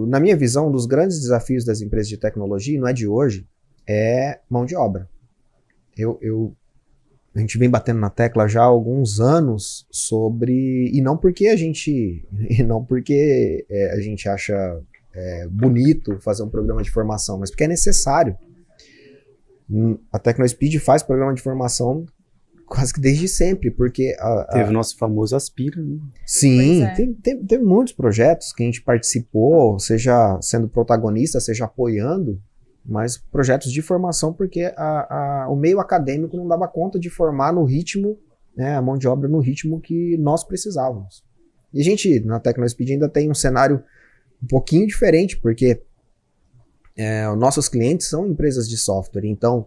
na minha visão, um dos grandes desafios das empresas de tecnologia, não é de hoje, é mão de obra. A gente vem batendo na tecla já há alguns anos sobre... E não porque a gente acha bonito fazer um programa de formação, mas porque é necessário. A Tecnospeed faz programa de formação quase que desde sempre, porque... Teve o nosso famoso Aspira, né? Sim, teve muitos projetos que a gente participou, seja sendo protagonista, seja apoiando, mas projetos de formação, porque o meio acadêmico não dava conta de formar no ritmo, né, a mão de obra no ritmo que nós precisávamos. E a gente, na Tecnospeed, ainda tem um cenário um pouquinho diferente, porque os nossos clientes são empresas de software. Então,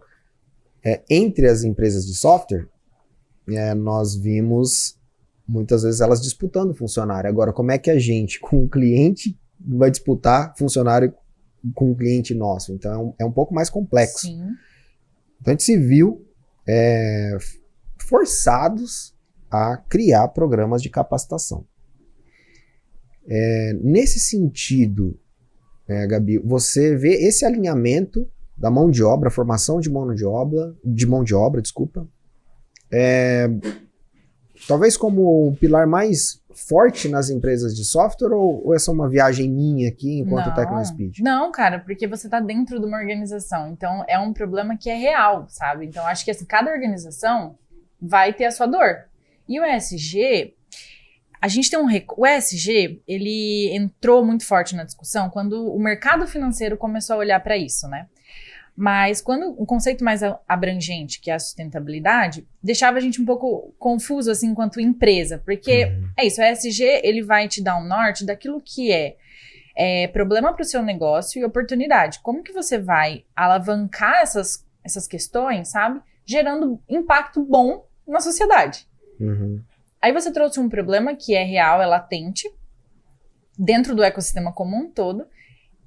entre as empresas de software, nós vimos muitas vezes elas disputando funcionário. Agora, como é que a gente, com o cliente, vai disputar funcionário com um cliente nosso? Então é um pouco mais complexo. Sim. Então a gente se viu forçados a criar programas de capacitação. Nesse sentido, Gabi, você vê esse alinhamento da mão de obra, formação de mão de obra, desculpa, talvez como o pilar mais forte nas empresas de software, ou essa é uma viagem minha aqui enquanto Tecnospeed? Não, cara, porque você tá dentro de uma organização, então é um problema que é real, sabe? Então acho que assim, cada organização vai ter a sua dor. E o ESG, a gente tem o ESG, ele entrou muito forte na discussão quando o mercado financeiro começou a olhar para isso, né? Mas quando o conceito mais abrangente, que é a sustentabilidade, deixava a gente um pouco confuso, assim, enquanto empresa. Porque é isso, o ESG, ele vai te dar um norte daquilo que é problema para o seu negócio e oportunidade. Como que você vai alavancar essas questões, sabe? Gerando impacto bom na sociedade. Aí você trouxe um problema que é real, é latente, dentro do ecossistema como um todo,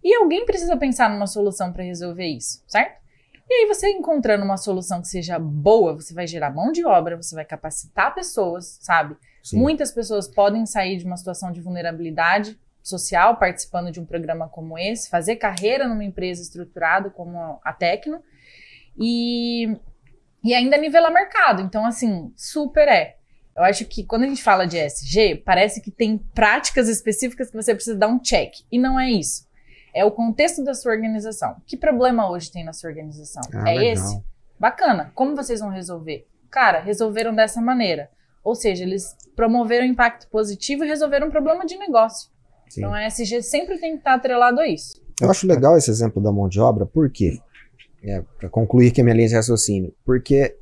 e alguém precisa pensar numa solução para resolver isso, certo? E aí você encontrando uma solução que seja boa, você vai gerar mão de obra, você vai capacitar pessoas, sabe? Sim. Muitas pessoas podem sair de uma situação de vulnerabilidade social participando de um programa como esse, fazer carreira numa empresa estruturada como a Tecno e ainda nivelar mercado. Então, assim, super Eu acho que quando a gente fala de ESG, parece que tem práticas específicas que você precisa dar um check. E não é isso. É o contexto da sua organização. Que problema hoje tem na sua organização? Legal. Esse? Bacana. Como vocês vão resolver? Cara, resolveram dessa maneira. Ou seja, eles promoveram impacto positivo e resolveram um problema de negócio. Sim. Então, a ESG sempre tem que estar atrelado a isso. Eu acho legal esse exemplo da mão de obra, por quê? Para concluir que a minha linha de raciocínio. Porque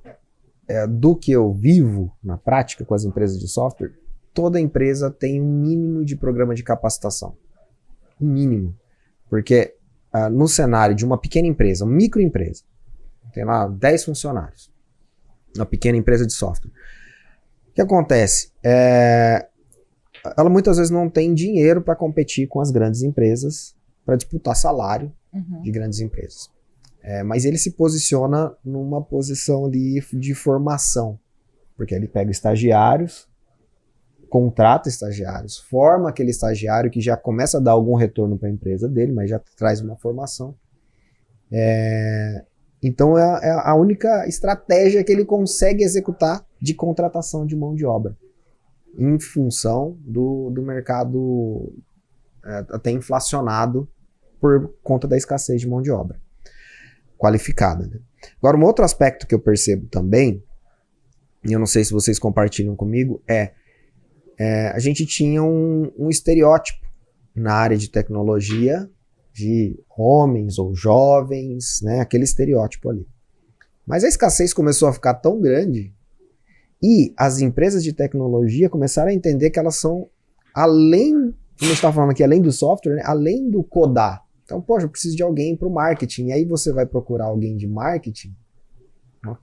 do que eu vivo na prática com as empresas de software, toda empresa tem um mínimo de programa de capacitação. Um mínimo. Porque no cenário de uma pequena empresa, uma microempresa, tem lá 10 funcionários, uma pequena empresa de software. O que acontece? Ela muitas vezes não tem dinheiro para competir com as grandes empresas, para disputar salário de grandes empresas. Mas ele se posiciona numa posição ali de formação, porque ele pega estagiários, contrata estagiários, forma aquele estagiário que já começa a dar algum retorno para a empresa dele, mas já traz uma formação. Então é a única estratégia que ele consegue executar de contratação de mão de obra, em função do mercado até inflacionado por conta da escassez de mão de obra qualificada, né? Agora, um outro aspecto que eu percebo também, e eu não sei se vocês compartilham comigo, a gente tinha um estereótipo na área de tecnologia de homens ou jovens, né? Aquele estereótipo ali. Mas a escassez começou a ficar tão grande e as empresas de tecnologia começaram a entender que elas são além, como a gente está falando aqui, além do software, né? Além do codar. Então, poxa, eu preciso de alguém para o marketing. E aí você vai procurar alguém de marketing.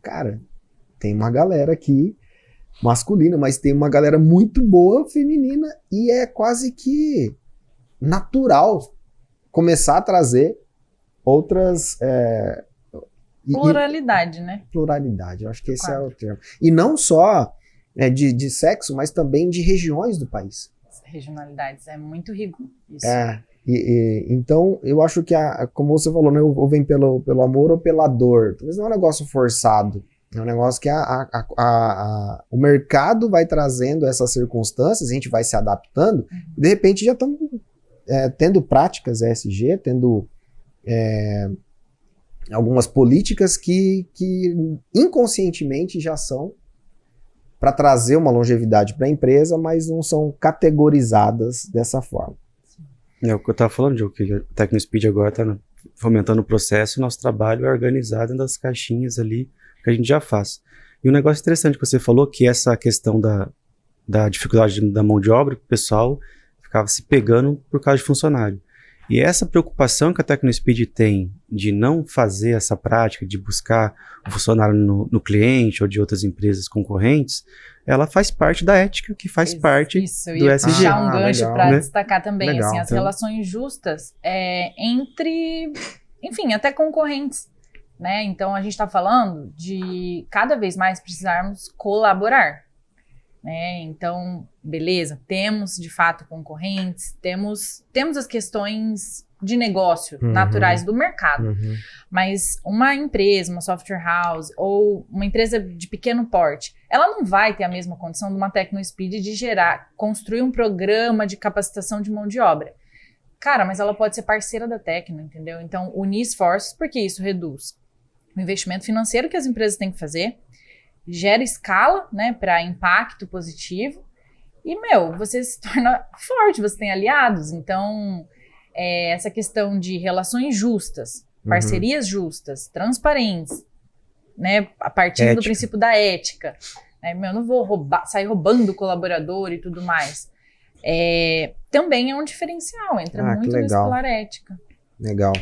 Cara, tem uma galera aqui masculina, mas tem uma galera muito boa feminina e é quase que natural começar a trazer outras... Pluralidade, né? Pluralidade, eu acho que esse é o termo. E não só de sexo, mas também de regiões do país. Regionalidades, é muito rico isso. Então, eu acho que, como você falou, né, ou vem pelo amor ou pela dor. Talvez não é um negócio forçado. É um negócio que o mercado vai trazendo essas circunstâncias, a gente vai se adaptando, e de repente já estamos tendo práticas ESG, tendo algumas políticas que inconscientemente já são para trazer uma longevidade para a empresa, mas não são categorizadas dessa forma. É o que eu estava falando, Diogo, que a TecnoSpeed agora está fomentando o processo, o nosso trabalho é organizado dentro das caixinhas ali que a gente já faz. E um negócio interessante que você falou, que essa questão da dificuldade da mão de obra, que o pessoal ficava se pegando por causa de funcionário. E essa preocupação que a TecnoSpeed tem de não fazer essa prática, de buscar o funcionário no cliente ou de outras empresas concorrentes, ela faz parte da ética, que faz parte do ESG. Puxar um gancho para né? destacar também, Legal, assim, as então. relações justas entre, enfim, até concorrentes, né? Então, a gente está falando de cada vez mais precisarmos colaborar, né? Então, beleza, temos de fato concorrentes, temos as questões de negócio naturais do mercado, mas uma empresa, uma software house ou uma empresa de pequeno porte, ela não vai ter a mesma condição de uma TecnoSpeed de construir um programa de capacitação de mão de obra. Cara, mas ela pode ser parceira da Tecno, entendeu? Então, unir esforços, porque isso reduz o investimento financeiro que as empresas têm que fazer, gera escala, né, para impacto positivo e, você se torna forte, você tem aliados. Então, essa questão de relações justas, parcerias justas, transparentes, né, a partir do princípio da ética, né, eu não vou sair roubando o colaborador e tudo mais. Também é um diferencial, entra muito nesse pilar ética. Legal.